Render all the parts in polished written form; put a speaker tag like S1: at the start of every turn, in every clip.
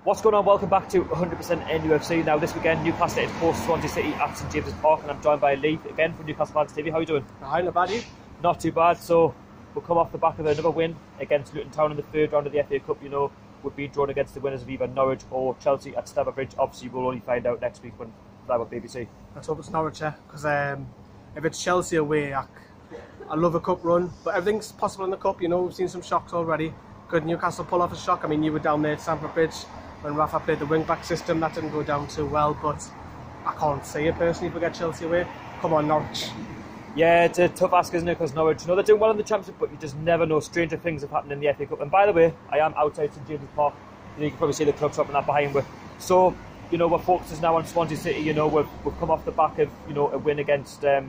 S1: What's going on? Welcome back to 100% NUFC. Now this weekend, Newcastle United host Swansea City at St James's Park, and I'm joined by Lee again from Newcastle Fans TV. How are you doing?
S2: Hi, not bad, you?
S1: Not too bad. So we'll come off the back of another win against Luton Town in the third round of the FA Cup. You know, we've been drawn against the winners of either Norwich or Chelsea at Stamford Bridge. Obviously, we'll only find out next week when live on BBC.
S2: Let's hope it's Norwich, because if it's Chelsea away, I love a cup run, but everything's possible in the cup. You know, we've seen some shocks already. Could Newcastle pull off a shock? I mean, you were down there at Stamford Bridge when Rafa played the wing-back system. That didn't go down too well, but I can't say it personally if we get Chelsea away. Come on, Norwich.
S1: Yeah, it's a tough ask, isn't it? Because Norwich, you know, they're doing well in the Championship, but you just never know. Stranger things have happened in the FA Cup. And by the way, I am outside St James's Park. You can probably see the club shop and that behind me. So, you know, we're focused now on Swansea City. You know, we've come off the back of, you know, a win against who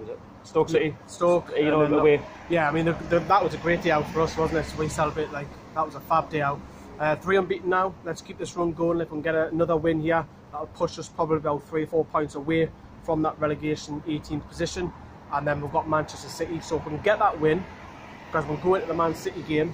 S1: was it? Stoke City.
S2: Stoke.
S1: You know, away.
S2: Yeah, I mean, that was a great day out for us, wasn't it? So we celebrate like that was a fab day out. 3 unbeaten now. Let's keep this run going. If we can get another win here, that'll push us probably about 3 or 4 points away from that relegation 18th position. And then we've got Manchester City. So if we can get that win, because we'll go into the Man City game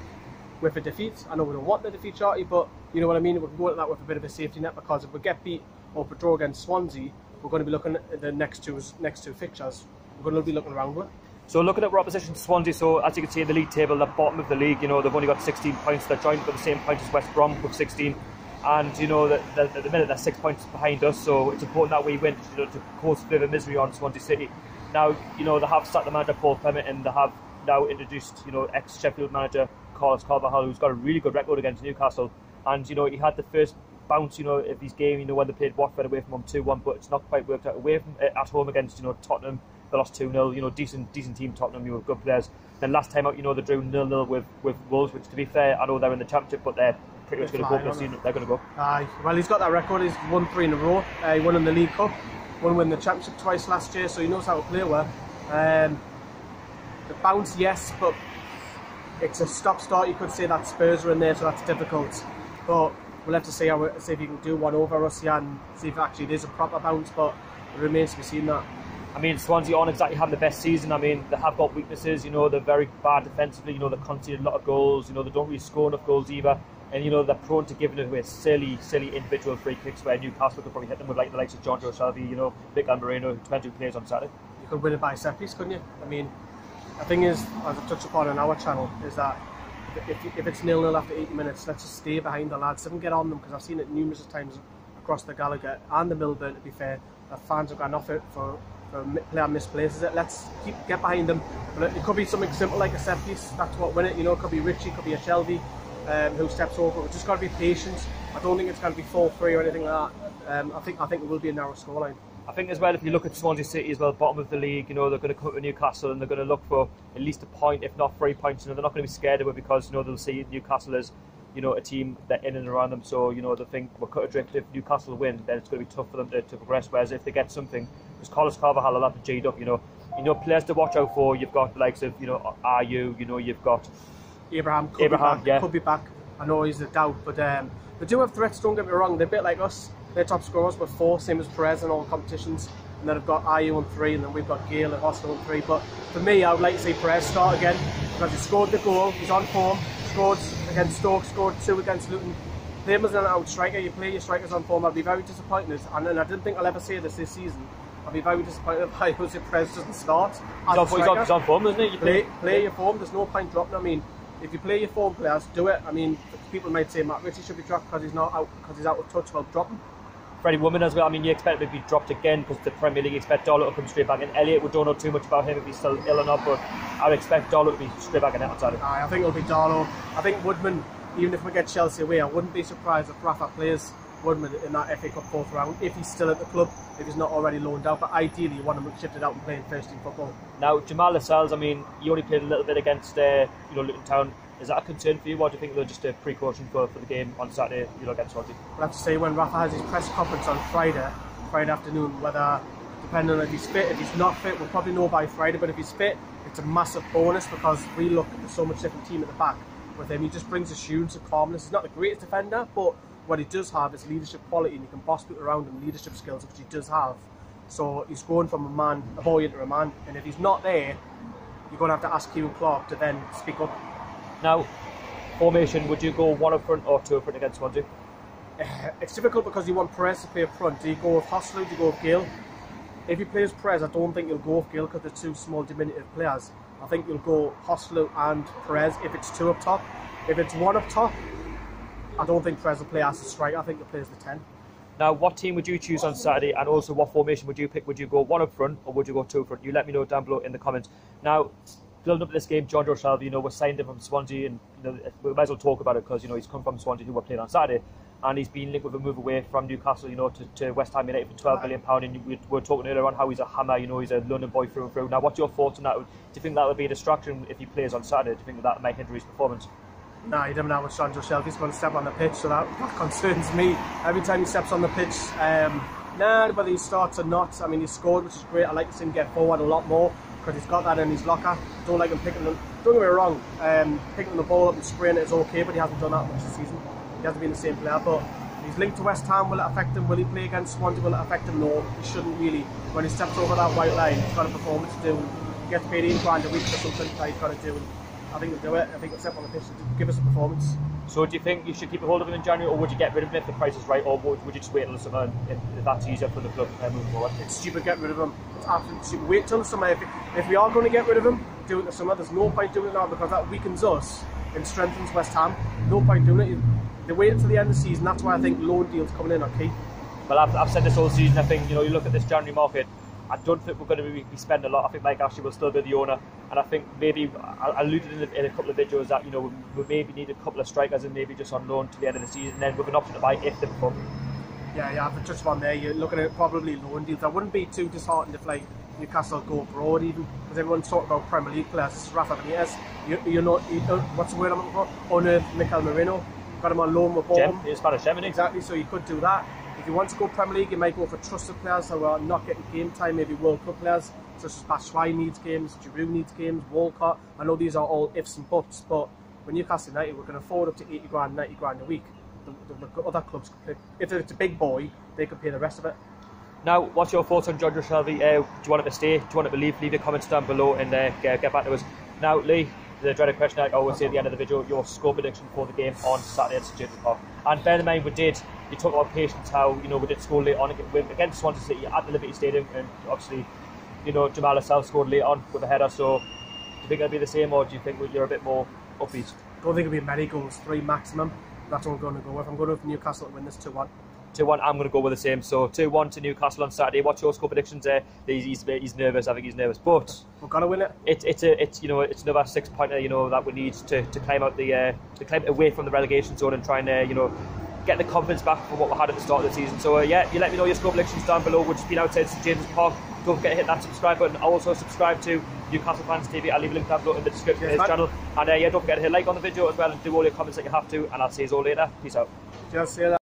S2: with a defeat. I know we don't want the defeat, Charlie, but you know what I mean? We can go into that with a bit of a safety net, because if we get beat or if we draw against Swansea, we're going to be looking at the next two fixtures. We're going to be looking around with.
S1: So looking at our opposition to Swansea, so as you can see in the league table, the bottom of the league, you know, they've only got 16 points. They're joined with the same points as West Brom with 16. And, you know, at the minute they're 6 points behind us, so it's important that we win, you know, to cause further misery on Swansea City. Now, you know, they have sacked the manager Paul Clement, and they have now introduced, you know, ex-Sheffield manager Carlos Carvajal, who's got a really good record against Newcastle. And, you know, he had the first bounce, you know, of his game, you know, when they played Watford away from him 2-1, but it's not quite worked out away from at home against, you know, Tottenham. They lost 2-0, you know, decent team Tottenham, you know, good players. Then last time out, you know, they drew 0-0 with Wolves, which to be fair, I know they're in the Championship, but they're pretty much going to go this season. They're going to go.
S2: Aye, well, he's got that record. He's won 3 in a row. He won in the League Cup, won the Championship twice last year, so he knows how to play well. The bounce, yes, but it's a stop-start. You could say that Spurs are in there, so that's difficult. But we'll have to see if he can do one over us here and see if actually it is a proper bounce, but it remains to be seen that.
S1: I mean, Swansea aren't exactly having the best season. I mean, they have got weaknesses, you know, they're very bad defensively, you know, they've conceded a lot of goals, you know, they don't really score enough goals either. And, you know, they're prone to giving away silly individual free kicks where Newcastle could probably hit them with, like, the likes of Jonjo Shelvey, you know, Vic and Moreno, who 22 players on Saturday.
S2: You could win it by set piece, couldn't you? I mean, the thing is, as I touched upon on our channel, is that if it's 0-0 after 80 minutes, let's just stay behind the lads, let them get on them, because I've seen it numerous times across the Gallagher and the Millburn, to be fair, that fans have gone off it for player misplaces it. Let's get behind them. But it could be something simple like a set piece. That's what win it. You know, it could be Richie, it could be a Shelvey who steps over. We've just got to be patient. I don't think it's going to be 4-3 or anything like that. I think it will be a narrow scoreline.
S1: I think as well, if you look at Swansea City as well, bottom of the league, you know, they're going to come up with Newcastle and they're going to look for at least a point, if not 3 points. You know, they're not going to be scared of it, because, you know, they'll see Newcastle as, you know, a team that in and around them. So, you know, they think we're cut adrift. If Newcastle win, then it's going to be tough for them to progress. Whereas if they get something, because Carlos Carvajal will have to G'd up, you know, players to watch out for. You've got the likes of, you know, Ayew, you know, you've got
S2: Abraham could be back. I know he's a doubt, but they do have threats, don't get me wrong. They're a bit like us. They're top scorers with 4, same as Perez in all the competitions. And then I've got Ayew on 3, and then we've got Gale and Austin on 3. But for me, I would like to see Perez start again, because he scored the goal, he's on form, scored against Stoke, scored 2 against Luton. Play him as an out striker, you play your strikers on form. I'd be very disappointed, and I didn't think I'll ever say this season. I'll be very disappointed if Jose Perez doesn't start.
S1: He's on form, isn't he?
S2: Play your form, there's no point dropping. I mean, if you play your form players, do it. I mean, people might say Matt Ritchie should be dropped because he's not out, because he's out of touch. Well, drop him.
S1: Freddie Woodman as well. I mean, you expect him to be dropped again because the Premier League expect Darlow to come straight back. And Elliott, we don't know too much about him if he's still ill or not, but I would expect Darlow to be straight back in that Saturday.
S2: I think it'll be Darlow. I think Woodman, even if we get Chelsea away, I wouldn't be surprised if Rafa plays Woodman in that FA Cup 4th round, if he's still at the club, if he's not already loaned out. But ideally, you want him shifted out and playing first team football. Now,
S1: Jamal Lascelles, I mean, he only played a little bit against you know, Luton Town. Is that a concern for you? Or do you think they're just a precaution for the game on Saturday, you know, against Swansea?
S2: We'll have to say when Rafa has his press conference on Friday afternoon, whether, depending on if he's fit, if he's not fit, we'll probably know by Friday. But if he's fit, it's a massive bonus, because we look at so much different team at the back with him. He just brings assurance and calmness. He's not the greatest defender, but what he does have is leadership quality, and he can boss people around him, leadership skills, which he does have. So he's going from a boy into a man, and if he's not there, you're going to have to ask Kieran Clark to then speak up.
S1: Now, Formation, would you go one up front or two up front against Swansea?
S2: It's difficult because you want Perez to play up front. Do you go with Hosler? Do you go with Gale? If you play as Perez, I don't think you'll go with Gale because they're two small, diminutive players. I think you'll go Hosler and Perez if it's two up top. If it's one up top, I don't think Perez will play as a striker. I think he'll play as the 10.
S1: Now, what team would you choose on Saturday, and also what formation would you pick? Would you go one up front or would you go two up front? You let me know down below in the comments. Now, building up to this game, Jonjo Shelvey, we're signed him from Swansea, and we might as well talk about it because he's come from Swansea, who were playing on Saturday, and he's been linked with a move away from Newcastle, to West Ham United for £12 million. And we were talking earlier on how he's a hammer, he's a London boy through and through. Now, what's your thoughts on that? Do you think that would be a distraction if he plays on Saturday? Do you think that might hinder his performance?
S2: No, you don't know what Jonjo Shelvey's going to step on the pitch, so that concerns me. Every time he steps on the pitch, whether he starts or not, I mean, he scored, which is great. I like to see him get forward a lot more because he's got that in his locker. Don't like him picking them. Don't get me wrong, picking the ball up and spraying it is okay, but he hasn't done that much this season. He hasn't been the same player, but he's linked to West Ham. Will it affect him? Will he play against Swansea? Will it affect him? No, he shouldn't really. When he steps over that white line, he's got a performance to do. He gets paid £8 a week for something that he's got to do. I think he'll do it. I think he'll step on the pitch and give us a performance.
S1: So do you think you should keep a hold of him in January, or would you get rid of him if the price is right, or would you just wait until the summer if that's easier for the club moving forward?
S2: It's stupid to get rid of him. It's absolutely stupid. Wait till the summer. If we are going to get rid of him, do it in the summer. There's no point doing it now because that weakens us and strengthens West Ham. No point doing it. They wait until the end of the season. That's why I think loan deals coming in are key.
S1: Well, I've said this all season. I think, you look at this January market, I don't think we're going to be spending a lot. I think Mike Ashley will still be the owner, and I think maybe I alluded in a couple of videos that we maybe need a couple of strikers and maybe just on loan to the end of the season, and then with an option to buy if they come.
S2: Yeah, I've just one there. You're looking at probably loan deals. I wouldn't be too disheartened if Newcastle go abroad even, because everyone's talking about Premier League players. This is Rafa Benitez. What's the word I'm looking for? Unearthed Mikel Merino. Got him on loan with Bournemouth.
S1: Gem, Spanish Gem,
S2: exactly. So you could do that. If you want to go Premier League, you might go for trusted players who are not getting game time, maybe World Cup players, such as Batshuayi needs games, Giroud needs games, Walcott. I know these are all ifs and buts, but when Newcastle United, we're going to afford up to 80 grand, 90 grand a week. The other clubs, if it's a big boy, they could pay the rest of it.
S1: Now, what's your thoughts on Jonjo Shelvey? Do you want him to stay? Do you want him to leave? Leave your comments down below and get back to us. Now, Lee, the dreaded question I always say at the end of the video, your score prediction for the game on Saturday at St James's Park. And bear in mind, you talk about patience, how we did score late on against Swansea City at the Liberty Stadium, and obviously Jamal himself scored late on with a header. So do you think it'll be the same, or do you think you're a bit more upbeat?
S2: I don't think it'll be many goals, 3 maximum. That's what I'm going to go with. I'm going to go with Newcastle to win this 2-1.
S1: 2-1, I'm going to go with the same. So 2-1 to Newcastle on Saturday. What's your score predictions there? He's nervous. I think he's nervous, but
S2: we're going to win it.
S1: It's another 6-pointer that we need to climb out to climb away from the relegation zone and try and get the confidence back from what we had at the start of the season. So you let me know your score predictions down below. We've just been outside St James's Park. Don't forget to hit that subscribe button. Also subscribe to Newcastle Fans TV. I'll leave a link down below in the description of his channel. And don't forget to hit like on the video as well and do all your comments that you have to. And I'll see you all later. Peace out.
S2: Just see you later.